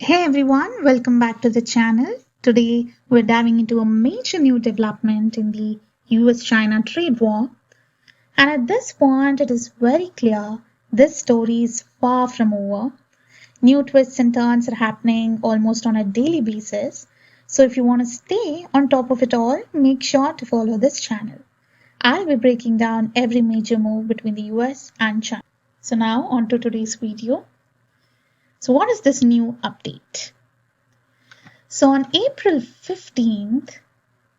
Hey everyone, welcome back to the channel. Today we're diving into a major new development in the US-China trade war. And at this point, it is very clear this story is far from over. New twists and turns are happening almost on a daily basis. So if you want to stay on top of it all, make sure to follow this channel. I'll be breaking down every major move between the US and China. So now on to today's video. So what is this new update? So on April 15th,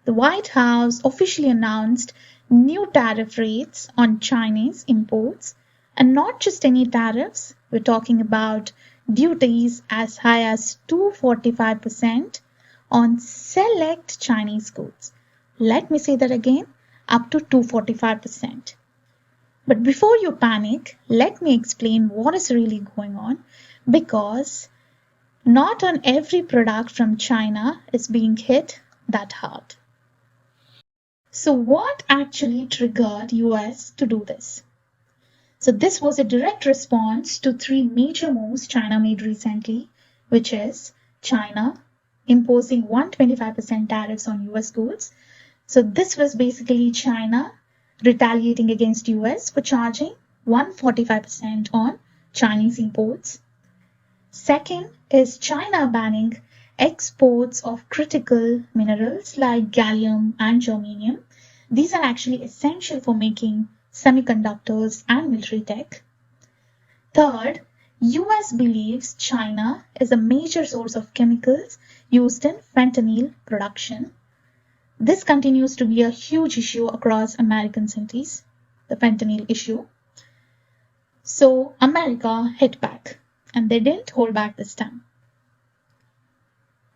the White House officially announced new tariff rates on Chinese imports, and not just any tariffs. We're talking about duties as high as 245% on select Chinese goods. Let me say that again, up to 245%. But before you panic, let me explain what is really going on, because not on every product from China is being hit that hard. So what actually triggered US to do this? So this was a direct response to three major moves China made recently, which is China imposing 125% tariffs on US goods. So this was basically China retaliating against US for charging 145% on Chinese imports. Second is China banning exports of critical minerals like gallium and germanium. These are actually essential for making semiconductors and military tech. Third, US believes China is a major source of chemicals used in fentanyl production. This continues to be a huge issue across American cities, the fentanyl issue. So America hit back, and they didn't hold back this time.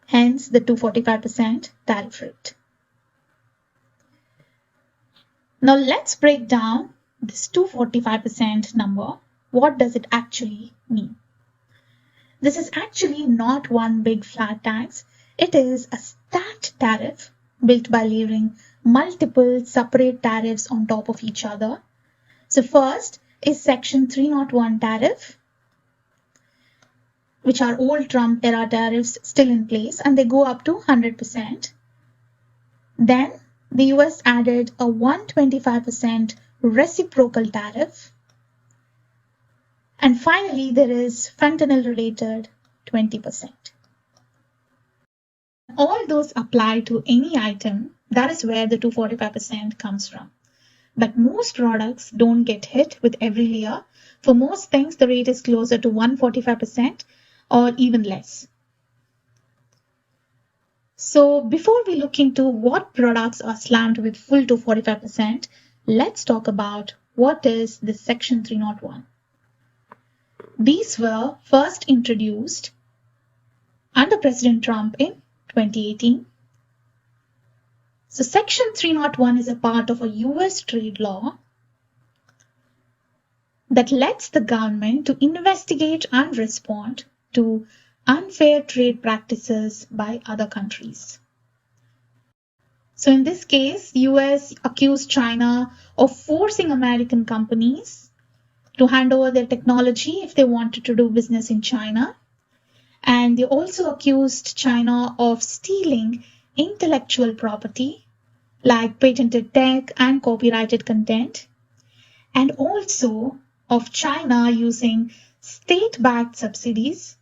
Hence the 245% tariff rate. Now let's break down this 245% number. What does it actually mean? This is actually not one big flat tax. It is a stacked tariff built by layering multiple separate tariffs on top of each other. So first is Section 301 tariff, which are old Trump era tariffs still in place, and they go up to 100%. Then the US added a 125% reciprocal tariff. And finally, there is fentanyl-related 20%. All those apply to any item. That is where the 245% comes from. But most products don't get hit with every layer. For most things, the rate is closer to 145% or even less. So before we look into what products are slammed with full 245%, let's talk about what is the Section 301. These were first introduced under President Trump in 2018. So Section 301 is a part of a US trade law that lets the government to investigate and respond to unfair trade practices by other countries. So in this case, US accused China of forcing American companies to hand over their technology if they wanted to do business in China. And they also accused China of stealing intellectual property like patented tech and copyrighted content, and also of China using state-backed subsidies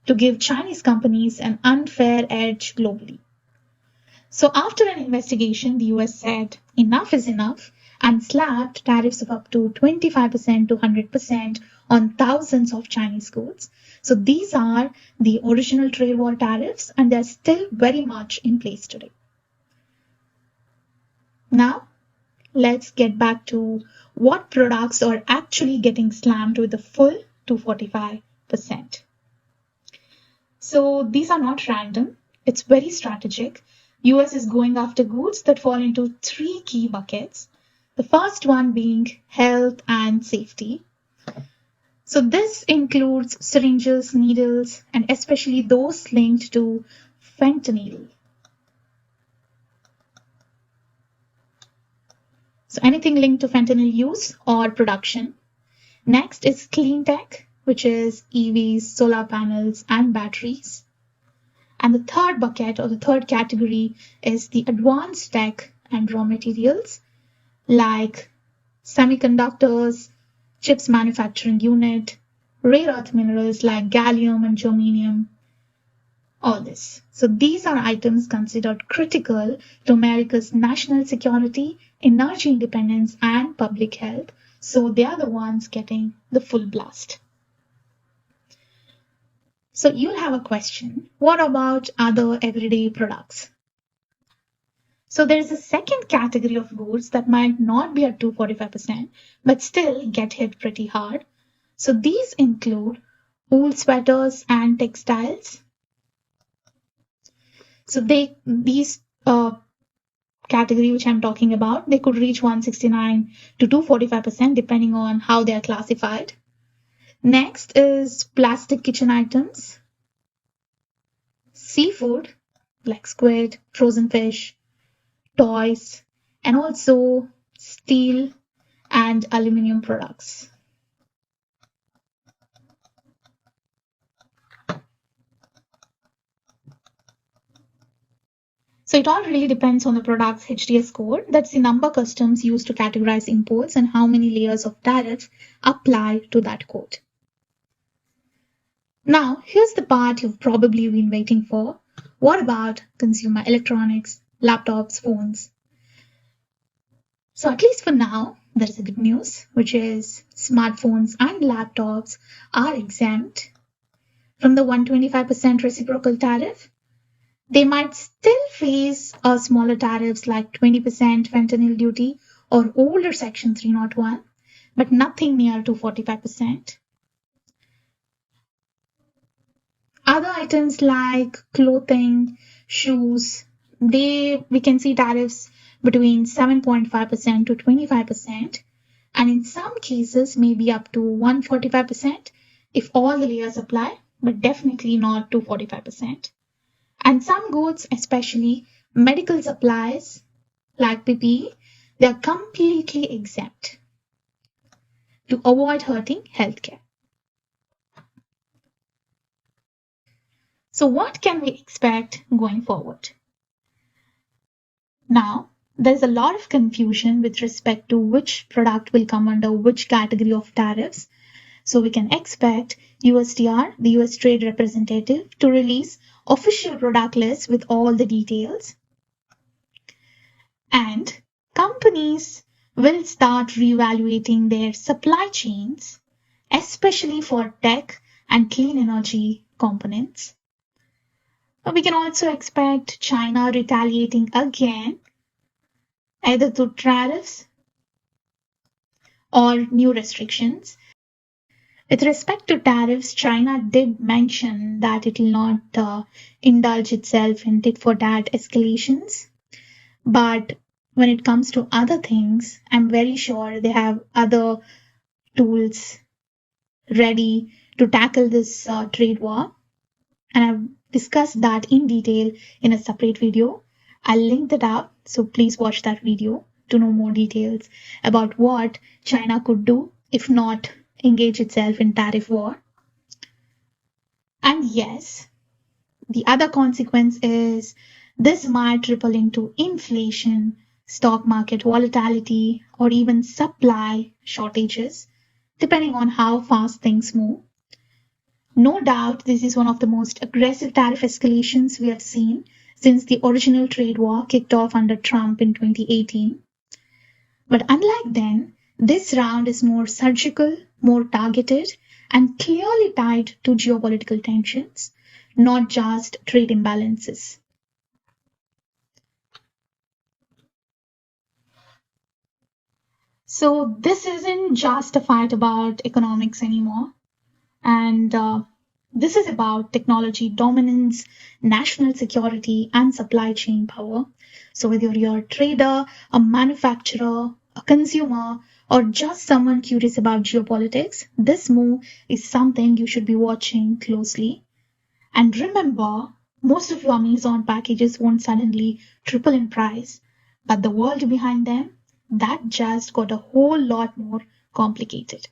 to give Chinese companies an unfair edge globally. So after an investigation, the US said enough is enough and slapped tariffs of up to 25% to 100% on thousands of Chinese goods. So these are the original trade war tariffs, and they're still very much in place today. Now, let's get back to what products are actually getting slammed with the full 245%. So these are not random. It's very strategic. US is going after goods that fall into three key buckets. The first one being health and safety. So this includes syringes, needles, and especially those linked to fentanyl. So anything linked to fentanyl use or production. Next is clean tech, which is EVs, solar panels, and batteries. And the third bucket or the third category is the advanced tech and raw materials like semiconductors, chips manufacturing unit, rare earth minerals like gallium and germanium, all this. So these are items considered critical to America's national security, energy independence, and public health. So they are the ones getting the full blast. So you'll have a question. What about other everyday products? So there is a second category of goods that might not be at 245%, but still get hit pretty hard. So these include wool sweaters and textiles. So these category which I'm talking about, they could reach 169 to 245% depending on how they are classified. Next is plastic kitchen items, seafood like squid, frozen fish, toys, and also steel and aluminum products. So it all really depends on the product's HTS code. That's the number customs use to categorize imports and how many layers of tariff apply to that code. Now, here's the part you've probably been waiting for. What about consumer electronics, laptops, phones? So at least for now, there is a good news, which is smartphones and laptops are exempt from the 125% reciprocal tariff. They might still face smaller tariffs like 20% fentanyl duty or older Section 301, but nothing near to 45%. Other items like clothing, shoes, we can see tariffs between 7.5% to 25%, and in some cases maybe up to 145% if all the layers apply, but definitely not to 45%. And some goods, especially medical supplies like PPE, they are completely exempt to avoid hurting healthcare. So what can we expect going forward? Now, there's a lot of confusion with respect to which product will come under which category of tariffs. So we can expect USTR, the US Trade Representative, to release official product lists with all the details. And companies will start reevaluating their supply chains, especially for tech and clean energy components. We can also expect China retaliating again, either through tariffs or new restrictions. With respect to tariffs, China did mention that it will not indulge itself in tit-for-tat escalations. But when it comes to other things, I'm very sure they have other tools ready to tackle this trade war. And I've discussed that in detail in a separate video. I'll link that up, so please watch that video to know more details about what China could do if not engage itself in tariff war. And yes, the other consequence is this might ripple into inflation, stock market volatility, or even supply shortages, depending on how fast things move. No doubt, this is one of the most aggressive tariff escalations we have seen since the original trade war kicked off under Trump in 2018. But unlike then, this round is more surgical, more targeted, and clearly tied to geopolitical tensions, not just trade imbalances. So this isn't just a fight about economics anymore. And this is about technology dominance, national security, and supply chain power. So whether you're a trader, a manufacturer, a consumer, or just someone curious about geopolitics, this move is something you should be watching closely. And remember, most of your Amazon packages won't suddenly triple in price, but the world behind them, that just got a whole lot more complicated.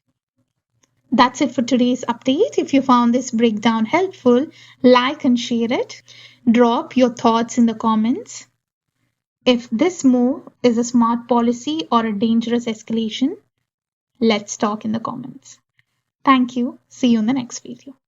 That's it for today's update. If you found this breakdown helpful, like and share it. Drop your thoughts in the comments. If this move is a smart policy or a dangerous escalation, let's talk in the comments. Thank you. See you in the next video.